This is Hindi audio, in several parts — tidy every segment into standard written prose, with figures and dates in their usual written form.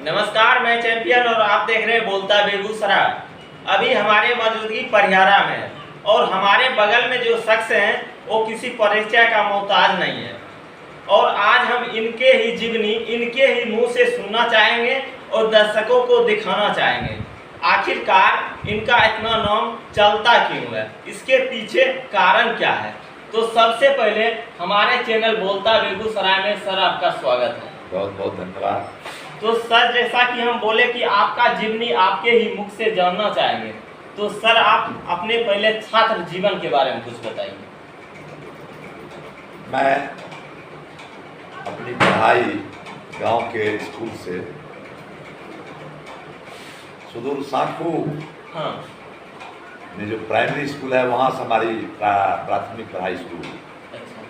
नमस्कार, मैं चैंपियन और आप देख रहे हैं बोलता बेगूसराय। अभी हमारे मौजूदगी परिहारा में है और हमारे बगल में जो शख्स हैं वो किसी परिचय का मोहताज नहीं है और आज हम इनके ही जीवनी इनके ही मुंह से सुनना चाहेंगे और दर्शकों को दिखाना चाहेंगे आखिरकार इनका इतना नाम चलता क्यों है, इसके पीछे कारण क्या है। तो सबसे पहले हमारे चैनल बोलता बेगूसराय में सर आपका स्वागत है। बहुत बहुत धन्यवाद। तो सर, जैसा कि हम बोले कि आपका जीवनी आपके ही मुख से जानना चाहेंगे, तो सर आप अपने पहले छात्र जीवन के बारे में कुछ बताइए। मैं अपनी पढ़ाई गांव के स्कूल से सुदूर साखू में जो प्राइमरी स्कूल है वहाँ से हमारी प्राथमिक पढ़ाई शुरू हुई। अच्छा।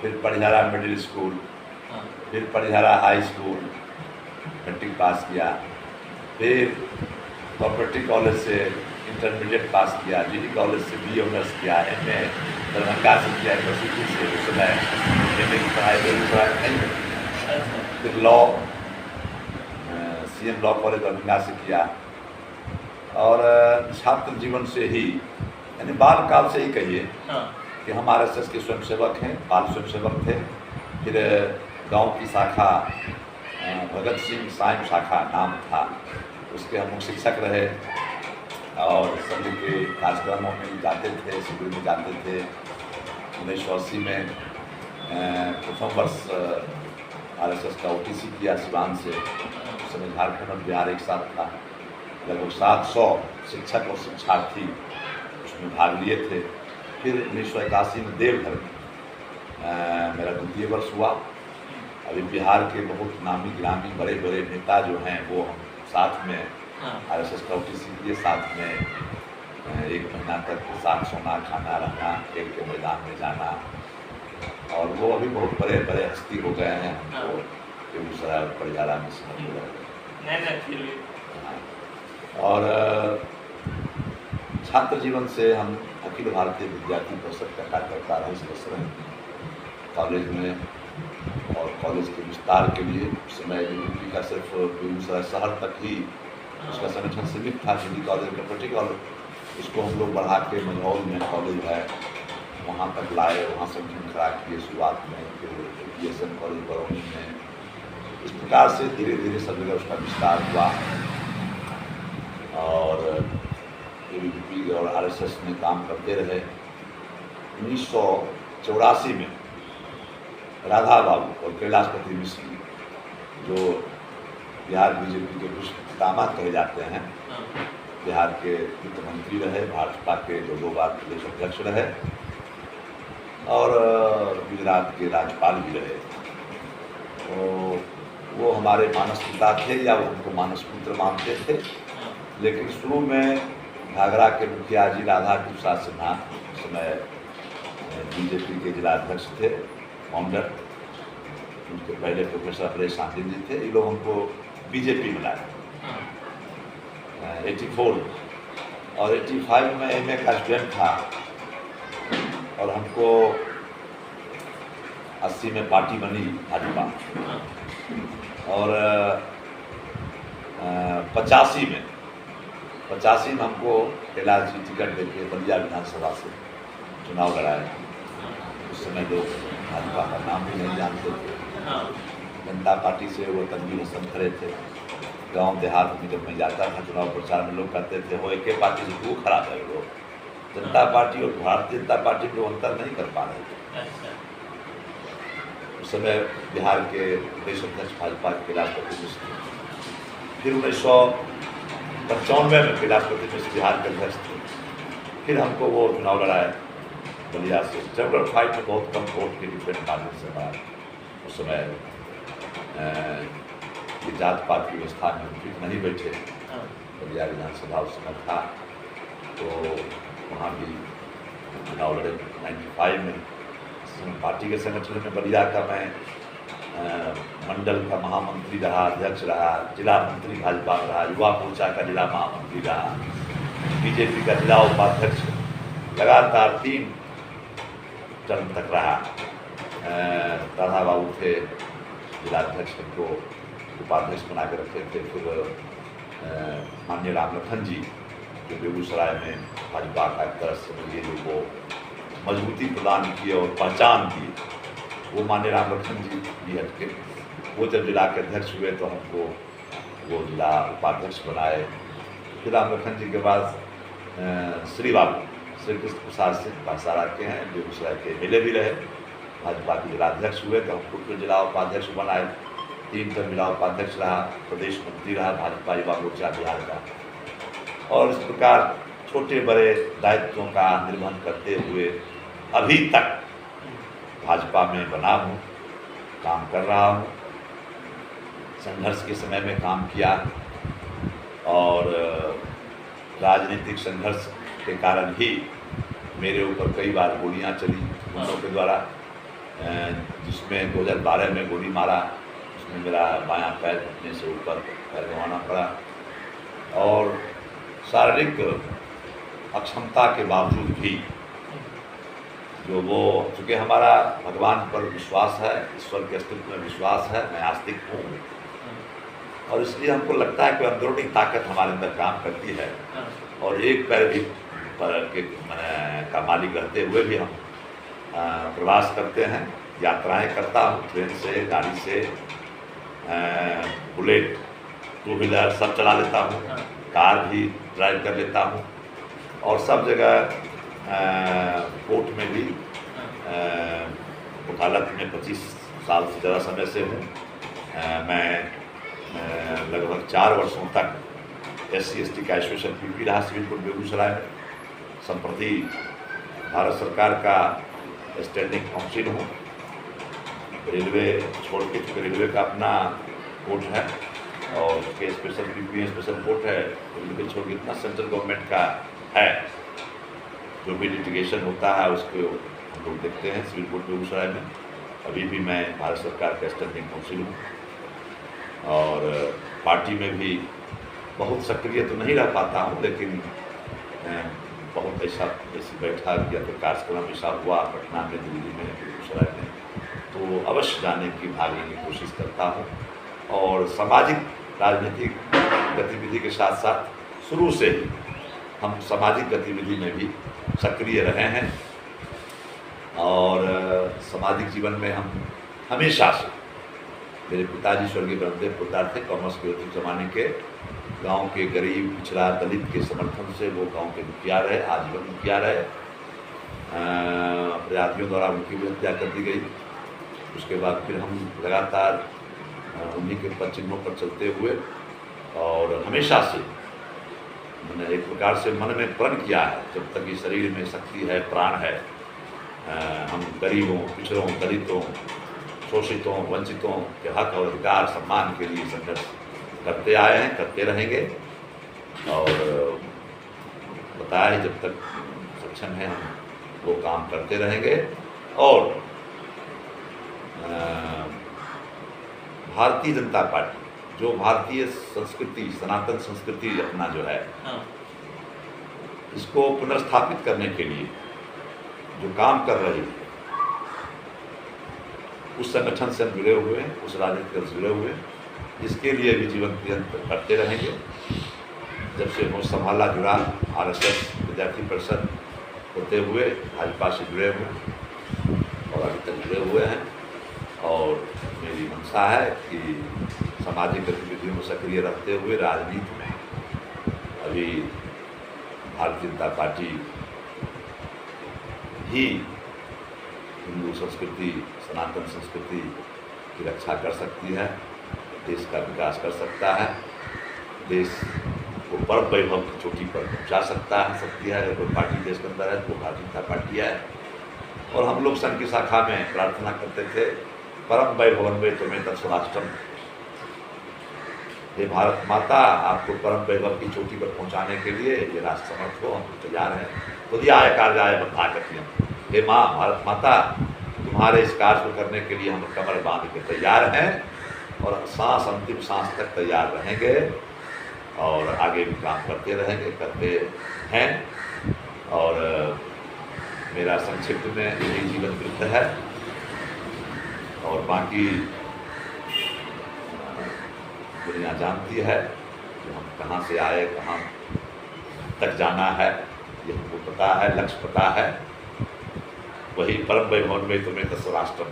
फिर परिहारा मिडिल स्कूल, फिर परिहारा हाई स्कूल मैट्रिक पास किया, फिर कॉपरेटिव कॉलेज से इंटरमीडिएट पास किया, जीडी कॉलेज से BA ऑनर्स किया, MA दरभंगा से किया, यूनिवर्सिटी से उस समय MA की पढ़ाई नहीं हुई। फिर law CM law college Darbhanga से किया और छात्र जीवन से ही यानी बाल काल से ही कहिए कि हम RSS के स्वयंसेवक हैं, बाल स्वयंसेवक थे। फिर गांव की शाखा भगत सिंह साइम शाखा नाम था, उसके हम शिक्षक रहे और सभी के कार्यक्रमों में जाते थे, शिविर में जाते थे। 1980 में प्रथम वर्ष RSS का OTC किया सिवान से। उस समय झारखंड और बिहार एक साथ था। लगभग 700 शिक्षक और शिक्षार्थी उसमें भाग लिए थे। फिर 1981 में देवघर में मेरा द्वितीय वर्ष हुआ। अभी बिहार के बहुत नामी गिरामी बड़े बड़े नेता जो हैं वो हम साथ में RSS का OTC किए, साथ में 1 महीना तक साथ सोना खाना रहना, खेल के मैदान में जाना, और वो अभी बहुत बड़े बड़े हस्ती हो गए हैं। हमको बेगूसराय और परिहारा में समझ गए। और छात्र जीवन से हम अखिल भारतीय विद्यार्थी परिषद का कार्यकर्ता रहे, सदस्य रहे कॉलेज में। और कॉलेज के विस्तार के लिए उस समय यूपी का सिर्फ बेगूसराय शहर तक ही उसका संगठन सीमित था। जीडी कॉलेज कॉपरेटिव कॉलेज, उसको हम लोग बढ़ा के मंझौल में कॉलेज है वहाँ तक लाए, वहाँ संगठन खड़ा किए शुरुआत में। फिर BSN कॉलेज बरौनी में, इस प्रकार से धीरे धीरे सब जगह उसका विस्तार हुआ। और ABVP और RSS में काम करते रहे। 1984 में राधा बाबू और कैलाशपति मिश्र जो बिहार BJP के कुछ दामाद कहे जाते हैं, बिहार के वित्त मंत्री रहे, भाजपा के 2 बार प्रदेश अध्यक्ष रहे और गुजरात के राज्यपाल भी रहे। तो वो हमारे मानस पिता थे या वो उनको मानस पुत्र मानते थे। लेकिन शुरू में घाघरा के मुखिया जी राधा प्रसाद सिन्हा उस समय BJP के जिला अध्यक्ष थे, फाउंडर। उनके पहले प्रोफेसर अपरेश आंटी जी थे। ये लोग हमको BJP में लाए 84 और 85 में MA का स्टूडेंट था और हमको 80 में पार्टी बनी भाजपा और 85 में हमको कैलाश जी टिकट देके बलिया विधानसभा से चुनाव लड़ाया। उस समय लोग भाजपा का नाम भी नहीं जानते थे। जनता पार्टी से वो तनवीर हसन खड़े थे। गांव देहात में जब मैं जाता था चुनाव प्रचार में, लोग कहते थे वो एक पार्टी से क्यों खड़ा है। लोग जनता पार्टी और भारतीय जनता पार्टी को अंतर नहीं कर पा रहे थे। उस समय बिहार के प्रदेश अध्यक्ष भाजपा के कैलाशपति मिश्र, फिर 1995 में कैलाशपति मिश्र बिहार के अध्यक्ष थे। फिर हमको वो चुनाव लड़ाया बलिया से। जनरल फाइट में बहुत कम वोट के डिफरेंट मार्जिन से हमारा उस समय ये जात पात की व्यवस्था में फिर नहीं बैठे। बलिया विधानसभा उस समय था तो वहाँ भी चुनाव लड़े 95 में। पार्टी के संगठन में बलिया का मैं मंडल का महामंत्री रहा, अध्यक्ष रहा, जिला मंत्री भाजपा में रहा, युवा मोर्चा का जिला महामंत्री रहा, BJP का जिला उपाध्यक्ष लगातार 3 टर्म तक रहा। राधा बाबू थे जिलाध्यक्ष, को उपाध्यक्ष बना के रखे थे। फिर माननीय रामलखन जी जो बेगूसराय में भाजपा का एक तरह से ये जो वो मजबूती प्रदान की और पहचान दी, वो माननीय रामलखन जी भी हटके। वो जब जिला के अध्यक्ष हुए तो हमको वो जिला उपाध्यक्ष बनाए। फिर रामलखन जी के बाद श्री कृष्ण प्रसाद सिंह पासारा के हैं, बेगूसराय के MLA भी रहे, भाजपा के जिलाध्यक्ष हुए तो हमको फिर जिला उपाध्यक्ष बनाए। 3 तरह जिला उपाध्यक्ष रहा, प्रदेश मंत्री रहा भाजपा युवा मोर्चा बिहार का। और इस प्रकार छोटे बड़े दायित्वों का निर्वहन करते हुए अभी तक भाजपा में बना हूँ, काम कर रहा हूँ। संघर्ष के समय में काम किया और राजनीतिक संघर्ष के कारण ही मेरे ऊपर कई बार गोलियां चली गुंडों के द्वारा, जिसमें 2012 में गोली मारा, उसमें मेरा बायां पैर घुटने से ऊपर पैर गंवाना पड़ा। और शारीरिक अक्षमता के बावजूद भी जो वो, चूँकि हमारा भगवान पर विश्वास है, ईश्वर के अस्तित्व में विश्वास है, मैं आस्तिक हूँ, और इसलिए हमको लगता है कि अंदरूनी ताकत हमारे अंदर काम करती है। और एक पैर भी का मालिक रहते हुए भी हम प्रवास करते हैं, यात्राएं करता हूँ, ट्रेन से, गाड़ी से, बुलेट, 2 व्हीलर सब चला लेता हूँ, कार भी ड्राइव कर लेता हूँ। और सब जगह कोर्ट में भी वकालत में 25 साल से ज़्यादा समय से हूँ। मैं लगभग 4 वर्षों तक SC/ST का स्पेशल PP रहा सिविल कोर्ट बेगूसराय में। संप्रति भारत सरकार का स्टैंडिंग काउंसिल हूँ। रेलवे छोड़ के, चूँकि रेलवे का अपना कोर्ट है और उसके स्पेशल PP स्पेशल कोर्ट है, रेलवे छोड़ के इतना सेंट्रल गवर्नमेंट का है, जो भी लिटिगेशन होता है उसको हम लोग देखते हैं सिविल कोर्ट बेगूसराय में। अभी भी मैं भारत सरकार का स्टैंडिंग काउंसिल हूँ और पार्टी में भी बहुत सक्रिय तो नहीं रह पाता हूँ, लेकिन बहुत ऐसी बैठक या तो कार्यक्रम ऐसा हुआ पटना में, दिल्ली में, बेगूसराय में, तो अवश्य जाने की भागने की कोशिश करता हूँ। और सामाजिक राजनीतिक गतिविधि के साथ साथ शुरू से ही हम सामाजिक गतिविधि में भी सक्रिय रहे हैं और सामाजिक जीवन में हम हमेशा से, मेरे पिताजी स्वर्गीय ब्रह्मदेव पोद्दार थे, कॉमर्स के उचित जमाने के, गांव के गरीब पिछड़ा दलित के समर्थन से वो गांव के मुखिया रहे, आजीवन मुखिया रहे। अपराधियों द्वारा उनकी भी हत्या कर दी गई। उसके बाद फिर हम लगातार उन्हीं के पद चिन्हों पर चलते हुए और हमेशा से मैंने एक प्रकार से मन में प्रण किया है, जब तक इस शरीर में शक्ति है, प्राण है, हम गरीबों, पिछड़ों, दलितों, शोषितों, वंचितों के हक और अधिकार सम्मान के लिए संघर्ष करते आए हैं, करते रहेंगे। और बताया जब तक सक्षम है हम वो काम करते रहेंगे। और भारतीय जनता पार्टी जो भारतीय संस्कृति, सनातन संस्कृति अपना जो है, इसको पुनर्स्थापित करने के लिए जो काम कर रही है, उस संगठन से हम जुड़े हुए हैं, उस राजनीति से जुड़े हुए हैं, इसके लिए भी जीवन पर्यंत करते रहेंगे। जब से होश संभाला जुड़ा, RSS विद्यार्थी परिषद होते हुए भाजपा से जुड़े हुए और अभी तक जुड़े हुए हैं। और मेरी मंशा है कि सामाजिक गतिविधियों में सक्रिय रहते हुए राजनीति में अभी भारतीय जनता पार्टी ही हिंदू संस्कृति, सनातन संस्कृति की रक्षा कर सकती है, देश का विकास कर सकता है, देश को परम वैभव की चोटी पर पहुंचा सकती है। अगर कोई पार्टी देश के अंदर है तो भारतीय जनता पार्टी है। और हम लोग संघ की शाखा में प्रार्थना करते थे, परम वैभवन में तुम्हें तत्स्वराष्ट्रम, ये भारत माता आपको परम वैभव की चोटी पर पहुंचाने के लिए ये राष्ट्र समर्थ हो, हम तैयार हैं। खुदियाय कार्याय बता करती हम, हे माँ भारत माता, तुम्हारे इस कार्य को करने के लिए हम कमर बांध के तैयार हैं और सांस अंतिम सांस तक तैयार रहेंगे और आगे भी काम करते रहेंगे, करते हैं। और मेरा संक्षिप्त में यही जीवन वृत्त है। और बाकी दुनिया जानती है कि हम कहाँ से आए, कहाँ तक जाना है, ये हमको पता है, लक्ष्य पता है। वही परम वैभव में तुम्हें स्वराष्ट्र,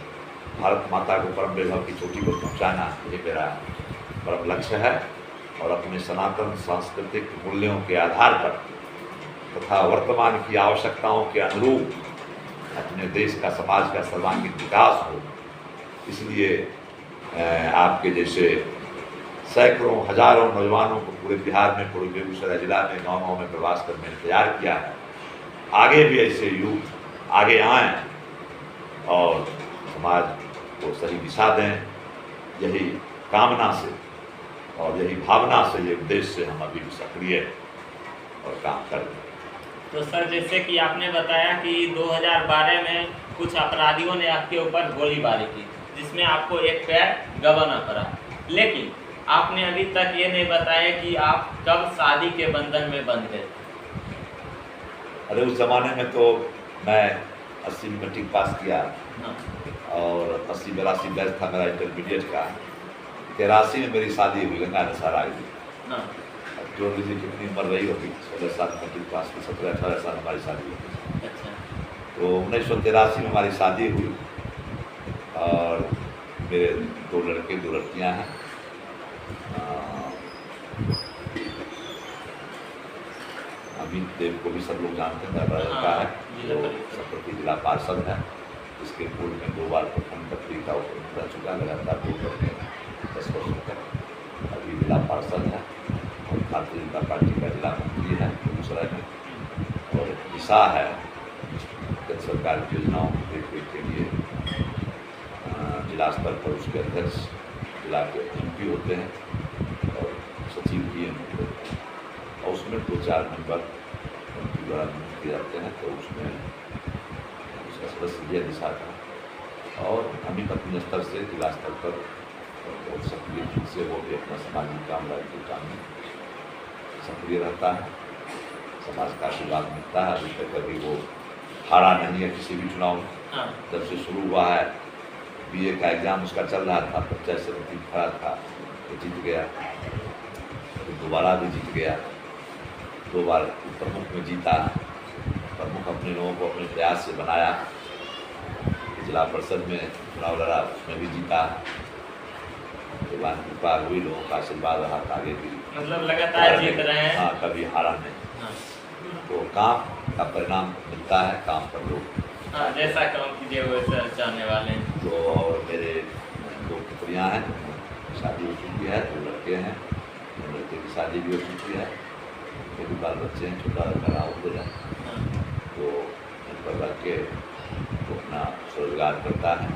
भारत माता को परम वैभव की चोटी को पहुँचाना, ये मेरा परम लक्ष्य है। और अपने सनातन सांस्कृतिक मूल्यों के आधार पर तथा वर्तमान की आवश्यकताओं के अनुरूप अपने देश का, समाज का सर्वांगीण विकास हो, इसलिए आपके जैसे सैकड़ों हजारों नौजवानों को पूरे बिहार में, पूरे बेगूसराय जिला में, गाँव में प्रवास कर मैंने तैयार किया है। आगे भी ऐसे युग आगे आएँ और समाज को सही दिशा दें, यही कामना से और यही भावना से, ये उद्देश्य से हम अभी भी सक्रिय और काम कर रहे हैं। तो सर, जैसे कि आपने बताया कि 2012 में कुछ अपराधियों ने आपके ऊपर गोलीबारी की, जिसमें आपको एक पैर गंवाना पड़ा, लेकिन आपने अभी तक ये नहीं बताया कि आप कब शादी के बंधन में बंध गए। अरे उस ज़माने में तो मैं 80 में मैट्रिक पास किया और 80-82 बैच था मेरा इंटरमीडिएट का। 83 में मेरी शादी हुई, गंगा नसार आई थी। जो लीजिए कितनी उम्र रही होगी, 16 साल मैट्रिक पास की, 17-18 साल हमारी शादी हुई। अच्छा। तो 1983 में हमारी शादी हुई और मेरे 2 लड़के 2 लड़कियां हैं। अमित देव को भी सब लोग जानते हैं, मेरा लड़का है, जो संप्रति जिला पार्षद है। इसके पूर्व में 2 बार प्रखंड पत्रिका रह चुका है, लगातार 2 करके 10 वर्षों तक अभी जिला पार्षद है और भारतीय जनता पार्टी का जिला मंत्री है बेगूसराय में। और दिशा है केंद्र सरकार की योजनाओं को देखरेख के लिए जिला स्तर पर उसके अध्यक्ष जिला के MP होते हैं और सचिव PM होते हैं, और उसमें 2-4 मेंबर उनके द्वारा नियुक्त किए जाते हैं। तो उसमें उसका सदस्य यह दिशा का, और अमित अपने स्तर से जिला स्तर पर बहुत सक्रिय रूप से वो भी अपना सामाजिक काम, राजनीतिक काम में सक्रिय रहता है। समाज का आशीर्वाद मिलता है। अभी तक कभी वो हारा नहीं है किसी भी चुनाव में। जब से शुरू हुआ है, BA का एग्ज़ाम उसका चल रहा था, पंचायत समिति खड़ा था, तो जीत गया, तो दोबारा भी जीत गया। 2 बार प्रमुख में जीता। प्रमुख अपने लोगों को अपने प्रयास से बनाया। जिला परिषद में चुनाव लड़ा, उसमें भी जीता। भगवान की कृपा हुई, लोगों का आशीर्वाद रहा, आगे भी मतलब लगातार जीत रहे हैं। हाँ, कभी हारा नहीं। तो काम का परिणाम मिलता है, काम पर लोग जैसा काम कीजिए वैसा चाहने वाले हैं। तो और मेरे 2 पुत्रियाँ हैं, शादी हो चुकी है, 2 लड़के हैं, 2 लड़के की शादी भी हो चुकी है, मेरे बाल बच्चे हैं, छोटा लड़का राहुल है, तो इन पर लड़के वो अपना स्वरोजगार करता है।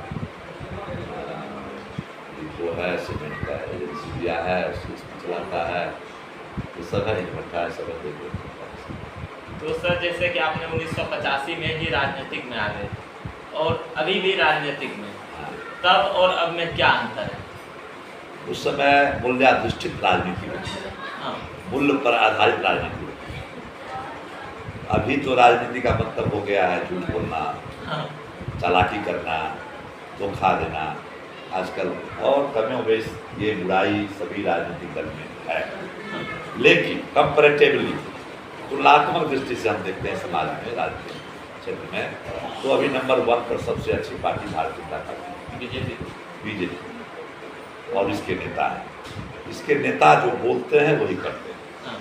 जो है सीमेंट का एजेंसी दिया है, उसमें चलाता है, तो सब है, इकट्ठा है, सब है। तो सर, जैसे कि आपने 1985 में ही राजनीतिक में आ गए और अभी भी राजनीतिक में, तब और अब में क्या अंतर है? उस समय मूल्याधिष्ठित राजनीति में, मूल्य पर आधारित राजनीति में। अभी तो राजनीति का मतलब हो गया है झूठ बोलना, चालाकी करना, धोखा देना आजकल, और कमोबेश ये बुराई सभी राजनीतिक दल में है। लेकिन कंपैरेटिवली, तुलनात्मक दृष्टि से हम देखते हैं समाज में, राजनीतिक क्षेत्र में, तो अभी नंबर 1 पर सबसे अच्छी party Bharatiya Janata party, BJP, और इसके नेता हैं। इसके नेता जो बोलते हैं वही करते हैं।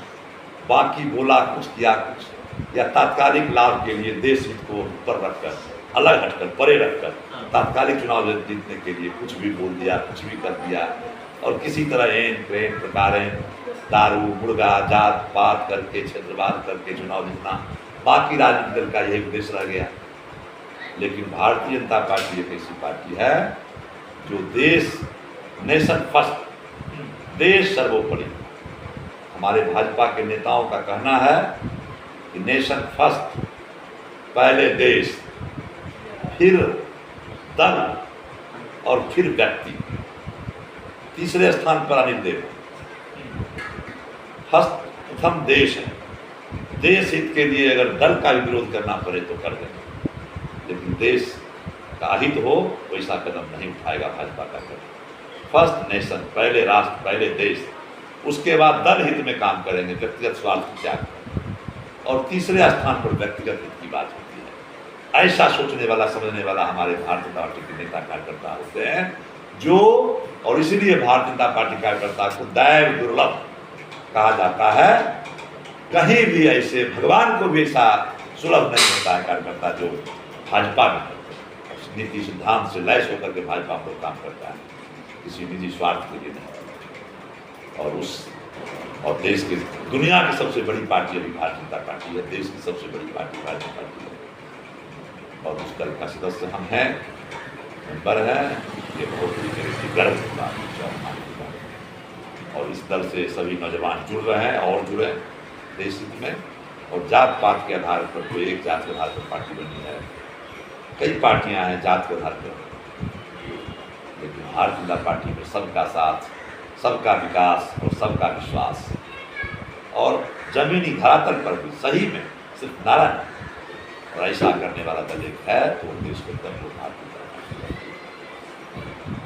बाकी बोला कुछ, किया कुछ, या तात्कालिक लाभ के लिए देश हित को ऊपर रखकर, अलग हटकर, परे रखकर तात्कालिक चुनाव जीतने के लिए कुछ भी बोल दिया, कुछ भी कर दिया, और किसी तरह एन क्रेन प्रकारें दारू, मुर्गा, जात पात करके, क्षेत्रवाद करके चुनाव जीतना, बाकी राजनीतिक दल का यही उद्देश्य रह गया। लेकिन भारतीय जनता पार्टी एक ऐसी पार्टी है जो देश, नेशन फर्स्ट, देश सर्वोपरि। हमारे भाजपा के नेताओं का कहना है कि नेशन फर्स्ट, पहले देश, फिर दल और फिर व्यक्ति, तीसरे स्थान पर अनिल देव। फर्स्ट, प्रथम देश है। देश हित के लिए अगर दल का भी विरोध करना पड़े तो कर देंगे, लेकिन देश का हित हो वैसा कदम नहीं उठाएगा भाजपा का कदम। फर्स्ट नेशन, पहले राष्ट्र, पहले देश, उसके बाद दल हित में काम करेंगे, व्यक्तिगत स्वार्थ को त्याग करेंगे, और तीसरे स्थान पर व्यक्तिगत हित की बात होती है। ऐसा सोचने वाला, समझने वाला हमारे भारतीय जनता पार्टी के नेता कार्यकर्ता होते हैं, जो, और इसीलिए भारतीय जनता पार्टी कार्यकर्ता को दैव दुर्लभ कहा जाता है। कहीं भी ऐसे, भगवान को भी ऐसा सुलभ नहीं होता है कार्यकर्ता जो भाजपा में नीति सिद्धांत से लैस होकर के भाजपा पर काम करता है, किसी निजी स्वार्थ के लिए नहीं। और देश की, दुनिया की सबसे बड़ी पार्टी अभी भारतीय जनता पार्टी है, देश की सबसे बड़ी पार्टी भारतीय जनता पार्टी है, और उस दल का सदस्य हम हैं, मेंबर हैं। ये बहुत बड़ी गर्व की बात है। और इस दल से सभी नौजवान जुड़ रहे हैं और जुड़े देश हित में। और जात पात के आधार पर, कोई एक जात के आधार पर पार्टी बनी है, कई पार्टियां हैं जात के आधार पर, लेकिन भारतीय जनता पार्टी में सबका साथ, सबका विकास और सबका विश्वास, और जमीनी धरातल पर भी सही में सिर्फ नारा नहीं, और ऐसा करने वाला दल एक है तो देश के दल को भारतीय जनता पार्टी।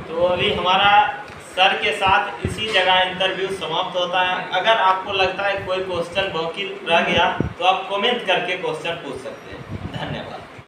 तो अभी हमारा सर के साथ इसी जगह इंटरव्यू समाप्त होता है। अगर आपको लगता है कोई क्वेश्चन बाकी रह गया तो आप कमेंट करके क्वेश्चन पूछ सकते हैं। धन्यवाद।